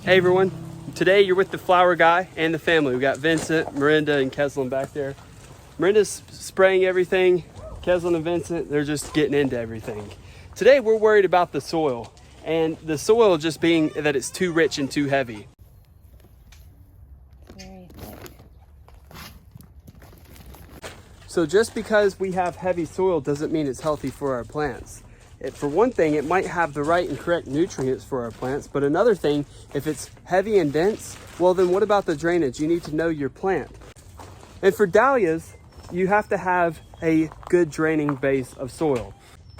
Hey everyone, today you're with the flower guy and the family. We got Vincent, Miranda, and Keslin back there. Miranda's spraying everything. Keslin and Vincent, they're just getting into everything. Today we're worried about the soil, and the soil just being that it's too rich and too heavy. Very thick. So just because we have heavy soil doesn't mean it's healthy for our plants. For one thing, it might have the right and correct nutrients for our plants, but another thing, if it's heavy and dense, well then what about the drainage? You need to know your plant. And for dahlias, you have to have a good draining base of soil.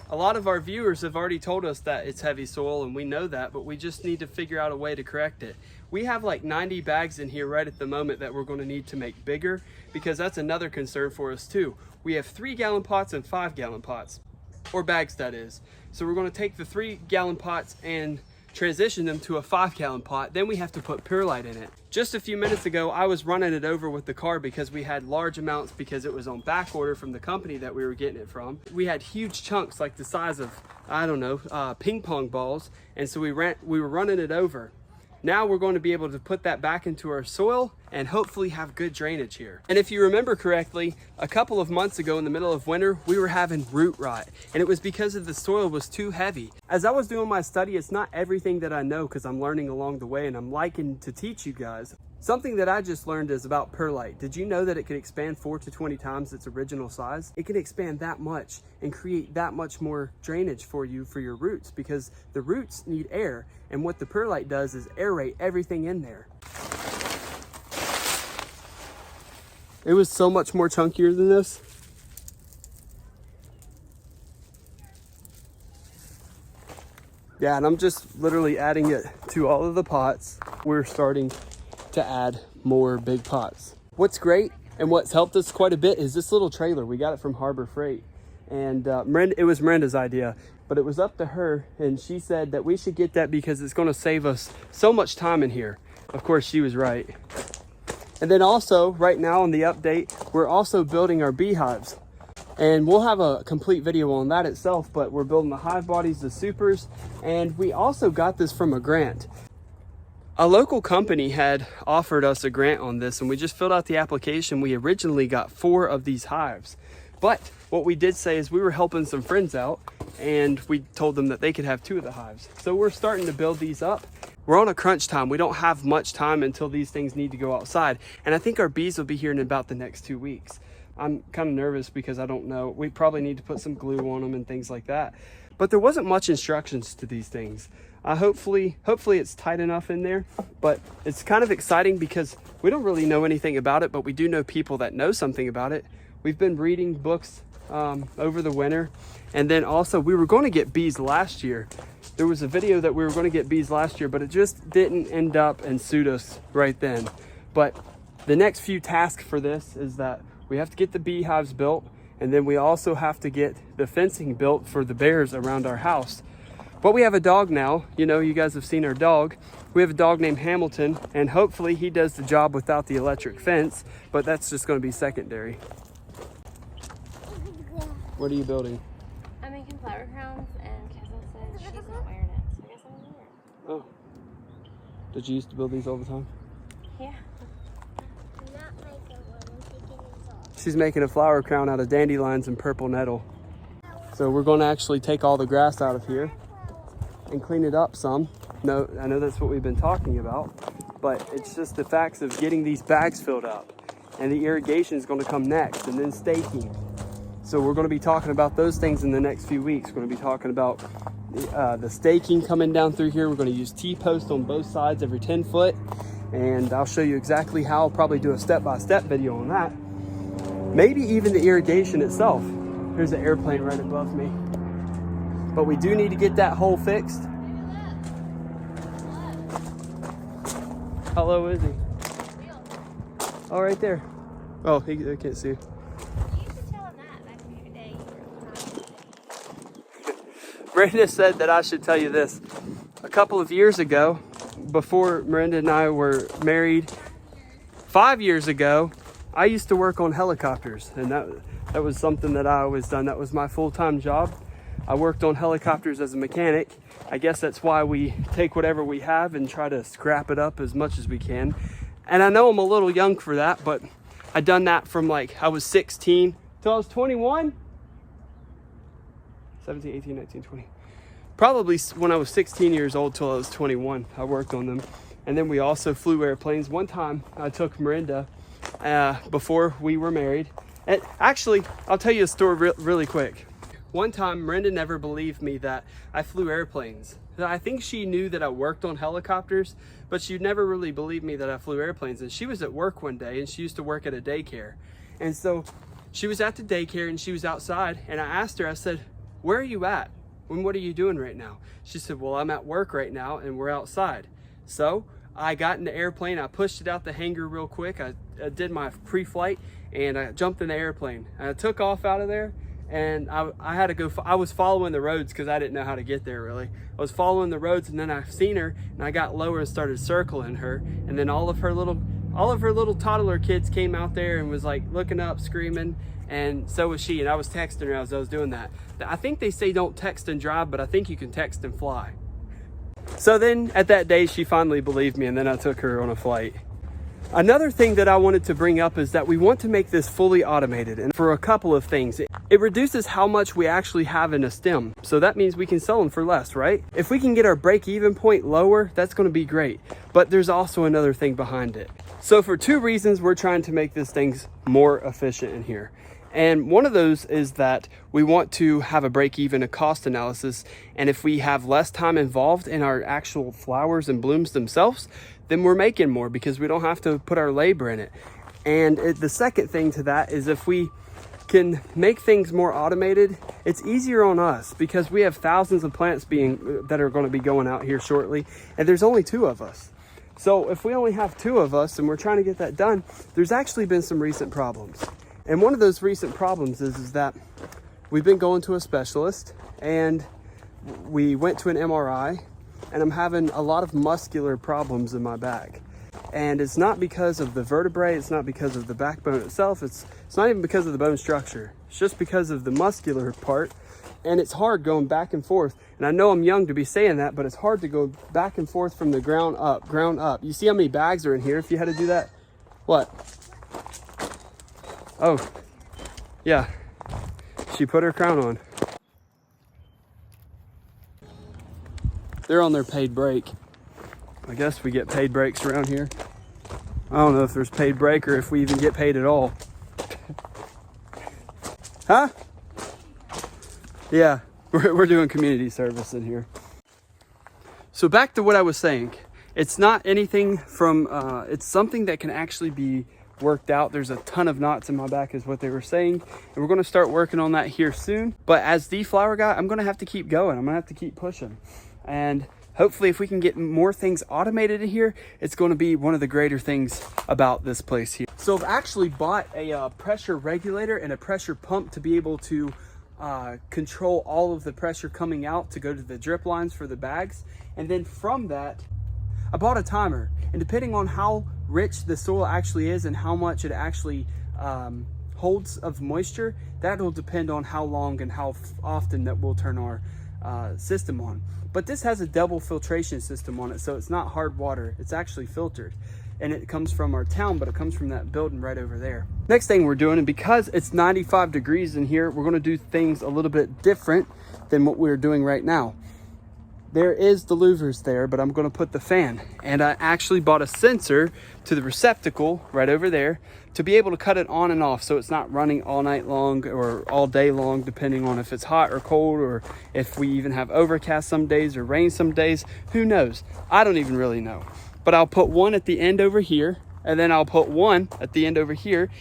A lot of our viewers have already told us that it's heavy soil, and we know that, but we just need to figure out a way to correct it. We have like 90 bags in here right at the moment that we're going to need to make bigger, because that's another concern for us too. We have 3-gallon pots and 5-gallon pots. Or bags, that is. So we're going to take the 3-gallon pots and transition them to a 5-gallon pot. Then we have to put perlite in it. Just a few minutes ago, I was running it over with the car because we had large amounts because it was on back order from the company that we were getting it from. We had huge chunks like the size of, I don't know, ping pong balls. And so we were running it over. Now we're going to be able to put that back into our soil and hopefully have good drainage here. And if you remember correctly, a couple of months ago in the middle of winter, we were having root rot, and it was because of the soil was too heavy. As I was doing my study, it's not everything that I know because I'm learning along the way and I'm liking to teach you guys. Something that I just learned is about perlite. Did you know that it can expand 4 to 20 times its original size? It can expand that much and create that much more drainage for you for your roots, because the roots need air, and what the perlite does is aerate everything in there. It was so much more chunkier than this. Yeah, and I'm just literally adding it to all of the pots. We're starting to add more big pots. What's great and what's helped us quite a bit is this little trailer. We got it from Harbor Freight, and it was Miranda's idea, but it was up to her, and she said that we should get that because it's going to save us so much time in here. Of course, she was right. And then also, right now on the update, we're also building our beehives. And we'll have a complete video on that itself, but we're building the hive bodies, the supers, and we also got this from a grant. A local company had offered us a grant on this, and we just filled out the application. We originally got 4 of these hives. But what we did say is we were helping some friends out, and we told them that they could have 2 of the hives. So we're starting to build these up. We're on a crunch time. We don't have much time until these things need to go outside. And I think our bees will be here in about the next 2 weeks. I'm kind of nervous because I don't know. We probably need to put some glue on them and things like that. But there wasn't much instructions to these things. Hopefully it's tight enough in there, but it's kind of exciting because we don't really know anything about it, but we do know people that know something about it. We've been reading books over the winter. And then also we were going to get bees last year. There was a video that we were going to get bees last year, but it just didn't end up and suit us right then. But the next few tasks for this is that we have to get the beehives built, and then we also have to get the fencing built for the bears around our house. But we have a dog now. You know, you guys have seen our dog. We have a dog named Hamilton, and hopefully he does the job without the electric fence, but that's just going to be secondary. What are you building? I'm making flower crowns, and Kessel said she's not wearing it, so I guess I'm gonna wear it. Oh. Did you used to build these all the time? Yeah. I'm not making one, I'm taking these off. She's making a flower crown out of dandelions and purple nettle. So we're going to actually take all the grass out of here and clean it up some. No, I know that's what we've been talking about, but it's just the facts of getting these bags filled up, and the irrigation is going to come next, and then staking. So we're going to be talking about those things in the next few weeks. We're going to be talking about the staking coming down through here. We're going to use T-posts on both sides every 10 foot. And I'll show you exactly how. I'll probably do a step-by-step video on that. Maybe even the irrigation itself. There's an airplane right above me. But we do need to get that hole fixed. How low is he? Oh, right there. Oh, I can't see. Miranda said that I should tell you this. A couple of years ago, before Miranda and I were married, 5 years ago, I used to work on helicopters, and that was something that I always done. That was my full-time job. I worked on helicopters as a mechanic, I guess that's why we take whatever we have and try to scrap it up as much as we can. And I know I'm a little young for that, but I done that from like I was 16 till I was 21. 17, 18, 19, 20. Probably when I was 16 years old till I was 21, I worked on them. And then we also flew airplanes. One time I took Miranda before we were married. And actually, I'll tell you a story really quick. One time, Miranda never believed me that I flew airplanes. I think she knew that I worked on helicopters, but she never really believed me that I flew airplanes. And she was at work one day, and she used to work at a daycare. And so she was at the daycare and she was outside, and I asked her, I said, "Where are you at? And what are you doing right now?" She said, "Well, I'm at work right now and we're outside." So I got in the airplane, I pushed it out the hangar real quick. I did my pre-flight and I jumped in the airplane. I took off out of there, and I had to go, I was following the roads because I didn't know how to get there really. I was following the roads, and then I seen her and I got lower and started circling her. And then all of her little toddler kids came out there and was like looking up, screaming, and so was she. And I was texting her as I was doing that. I think they say don't text and drive, but I think you can text and fly. So then at that day, she finally believed me, and then I took her on a flight. Another thing that I wanted to bring up is that we want to make this fully automated, and for a couple of things. It reduces how much we actually have in a stem, so that means we can sell them for less, right? If we can get our break-even point lower, that's going to be great. But there's also another thing behind it. So for 2 reasons, we're trying to make this thing more efficient in here. And one of those is that we want to have a break-even, a cost analysis. And if we have less time involved in our actual flowers and blooms themselves, then we're making more because we don't have to put our labor in it. And the second thing to that is if we can make things more automated, it's easier on us because we have thousands of plants that are going to be going out here shortly, and there's only 2 of us. So if we only have 2 of us and we're trying to get that done, there's actually been some recent problems. And one of those recent problems is that we've been going to a specialist, and we went to an MRI, and I'm having a lot of muscular problems in my back. And it's not because of the vertebrae, it's not because of the backbone itself, it's not even because of the bone structure. It's just because of the muscular part, and it's hard going back and forth. And I know I'm young to be saying that, but it's hard to go back and forth from the ground up. You see how many bags are in here if you had to do that? What? Oh, yeah, she put her crown on. They're on their paid break. I guess we get paid breaks around here. I don't know if there's paid break or if we even get paid at all. Huh? Yeah, we're doing community service in here. So back to what I was saying. It's not anything from, it's something that can actually be worked out. There's a ton of knots in my back is what they were saying, and we're going to start working on that here soon. But as the flower guy, I'm going to have to keep going. I'm going to have to keep pushing, and hopefully if we can get more things automated in here, it's going to be one of the greater things about this place here. So I've actually bought a pressure regulator and a pressure pump to be able to control all of the pressure coming out to go to the drip lines for the bags. And then from that, I bought a timer, and depending on how rich the soil actually is and how much it actually holds of moisture, that will depend on how long and how often that we'll turn our system on. But this has a double filtration system on it, so it's not hard water, it's actually filtered. And it comes from our town, but it comes from that building right over there. Next thing we're doing, and because it's 95 degrees in here, we're going to do things a little bit different than what we're doing right now. There is the louvers there, but I'm going to put the fan. And I actually bought a sensor to the receptacle right over there to be able to cut it on and off, so it's not running all night long or all day long, depending on if it's hot or cold, or if we even have overcast some days or rain some days. Who knows? I don't even really know. But I'll put one at the end over here, and then I'll put one at the end over here.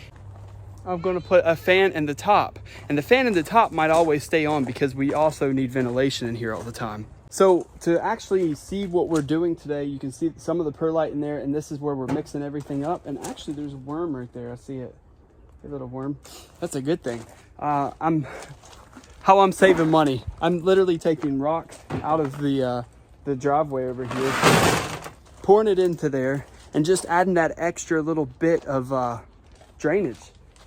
I'm going to put a fan in the top, and the fan in the top might always stay on because we also need ventilation in here all the time. So to actually see what we're doing today, you can see some of the perlite in there, and this is where we're mixing everything up. And actually there's a worm right there. I see it. A little worm. That's a good thing. How I'm saving money. I'm literally taking rock out of the driveway over here, pouring it into there, and just adding that extra little bit of drainage.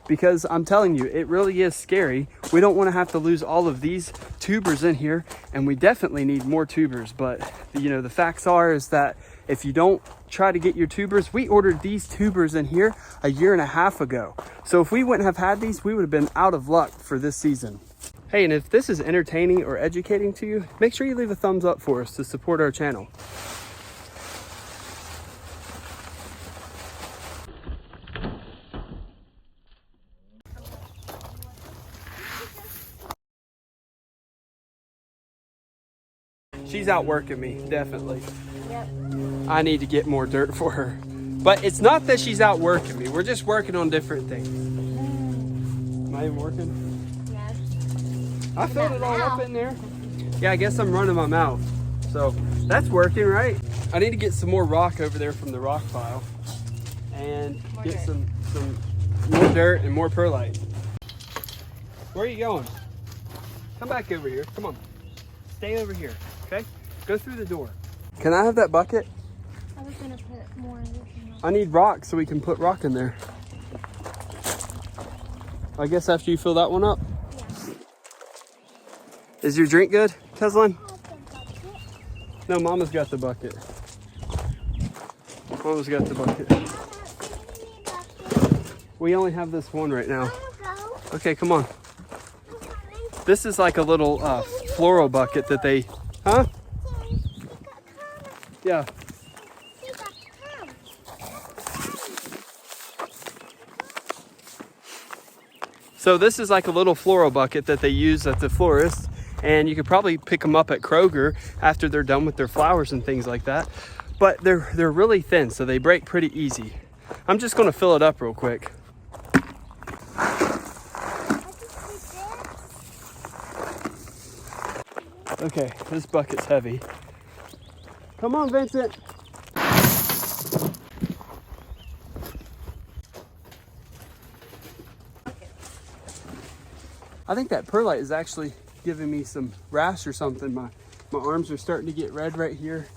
because I'm telling you, it really is scary. We don't want to have to lose all of these tubers in here, and we definitely need more tubers. But you know, the facts are is that if you don't try to get your tubers, we ordered these tubers in here a year and a half ago. So if we wouldn't have had these, we would have been out of luck for this season. Hey, and if this is entertaining or educating to you, make sure you leave a thumbs up for us to support our channel. She's out working me, definitely. Yep. I need to get more dirt for her. But it's not that she's out working me. We're just working on different things. Am I even working? Yeah. I filled it all up in there. Yeah, I guess I'm running my mouth. So that's working, right? I need to get some more rock over there from the rock pile. And More get dirt. some more dirt and more perlite. Where are you going? Come back over here. Come on. Stay over here, okay? Go through the door. Can I have that bucket? I was gonna put more in this one. I need rock so we can put rock in there. I guess after you fill that one up. Yeah. Is your drink good, Keslin? I have the bucket. No, Mama's got the bucket. Mama's got the bucket. Mama, can you give me a bucket? We only have this one right now. I'll go. Okay, come on. I'm coming. This is like a little floral bucket that they, huh? Can you come? Yeah. You got come. So this is like a little floral bucket that they use at the florist, and you could probably pick them up at Kroger after they're done with their flowers and things like that. But they're really thin, so they break pretty easy. I'm just gonna fill it up real quick. Okay, this bucket's heavy. Come on, Vincent. I think that perlite is actually giving me some rash or something. My arms are starting to get red right here,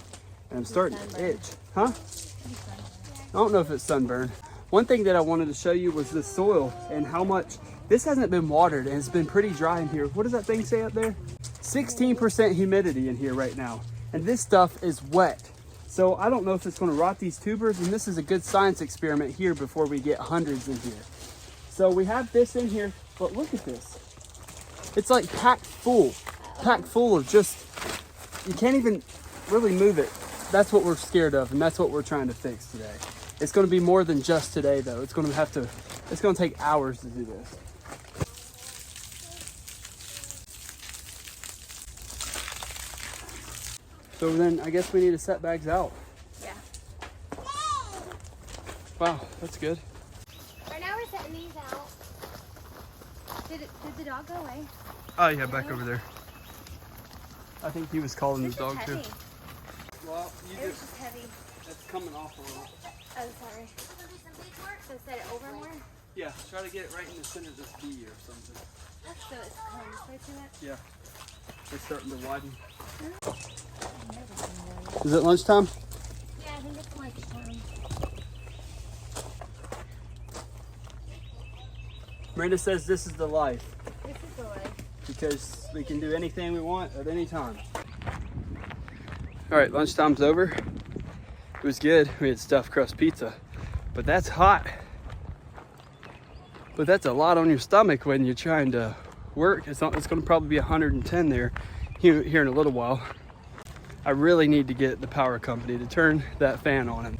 and I'm starting to itch. Huh? I don't know if it's sunburn. One thing that I wanted to show you was the soil and how much this hasn't been watered, and it's been pretty dry in here. What does that thing say up there? 16% humidity in here right now, and this stuff is wet. So I don't know if it's going to rot these tubers, and this is a good science experiment here before we get hundreds in here. So we have this in here, but look at this. It's like packed full of just, you can't even really move it. That's what we're scared of, and that's what we're trying to fix today. It's going to be more than just today, though. It's going to take hours to do this. So then I guess we need to set bags out. Yeah. Wow, that's good. Right now we're setting these out. Did the dog go away? Oh yeah, back over there. I think he was calling his This is dog too. heavy. Well, It was just heavy. it's coming off a little. Oh, sorry. So set it over more? Yeah, try to get it right in the center of this B or something. So it's comes right to it? Yeah, it's starting to widen. Is it lunchtime? Yeah, I think it's lunchtime. Miranda says this is the life This is the way. because we can do anything we want at any time. All right, lunchtime's over. It was good. We had stuffed crust pizza, but that's hot. But that's a lot on your stomach when you're trying to work. It's going to probably be 110 there here in a little while. I really need to get the power company to turn that fan on.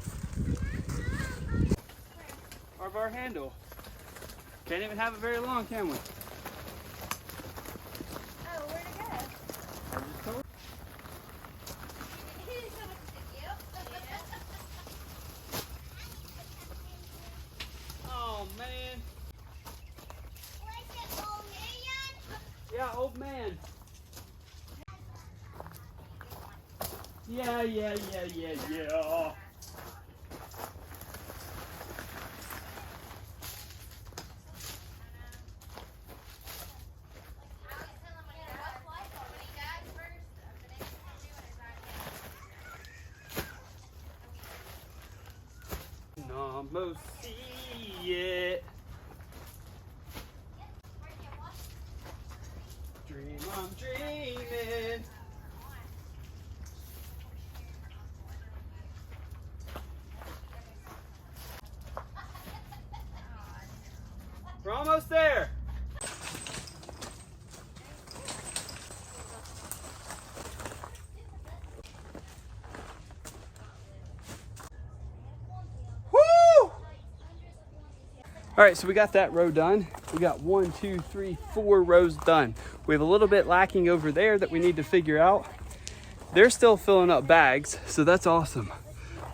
Of our handle. Can't even have it very long, can we? Oh, where'd it go? Oh man. Yeah, old man. Yeah. No, see it. We're almost there. All right, so we got that row done. We got 1, 2, 3, 4 rows done. We have a little bit lacking over there that we need to figure out. They're still filling up bags, so that's awesome.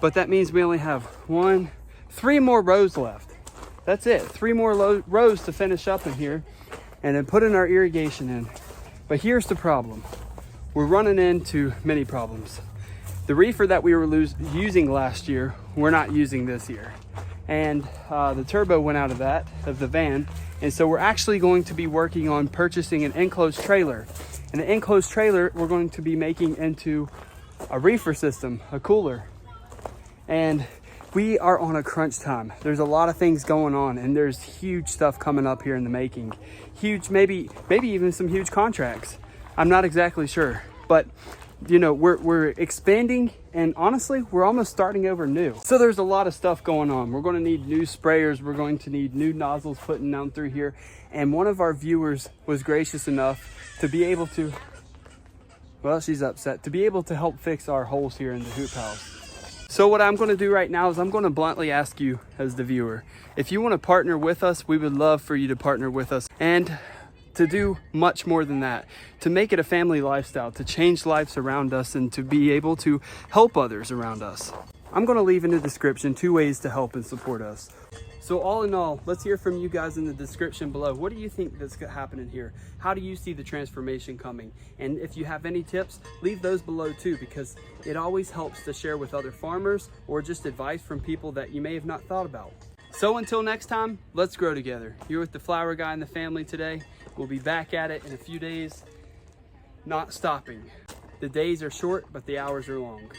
But that means we only have 3 more rows left. That's it, 3 more rows to finish up in here and then put in our irrigation in. But here's the problem. We're running into many problems. The reefer that we were using last year, we're not using this year. And the turbo went out of the van. And so we're actually going to be working on purchasing an enclosed trailer. And the enclosed trailer, we're going to be making into a reefer system, a cooler. And we are on a crunch time. There's a lot of things going on and there's huge stuff coming up here in the making. Huge, maybe even some huge contracts. I'm not exactly sure, but you know, we're expanding, and honestly, we're almost starting over new. So there's a lot of stuff going on. We're going to need new sprayers. We're going to need new nozzles putting down through here. And one of our viewers was gracious enough to be able to, well, she's upset, to be able to help fix our holes here in the hoop house. So what I'm going to do right now is I'm going to bluntly ask you as the viewer, if you want to partner with us, we would love for you to partner with us. And to do much more than that, to make it a family lifestyle, to change lives around us and to be able to help others around us. I'm going to leave in the description 2 ways to help and support us. So all in all, let's hear from you guys in the description below. What do you think that's happening here? How do you see the transformation coming? And if you have any tips, leave those below too, because it always helps to share with other farmers or just advice from people that you may have not thought about. So until next time, let's grow together. You're with the Flower Guy and the family today. We'll be back at it in a few days, not stopping. The days are short, but the hours are long.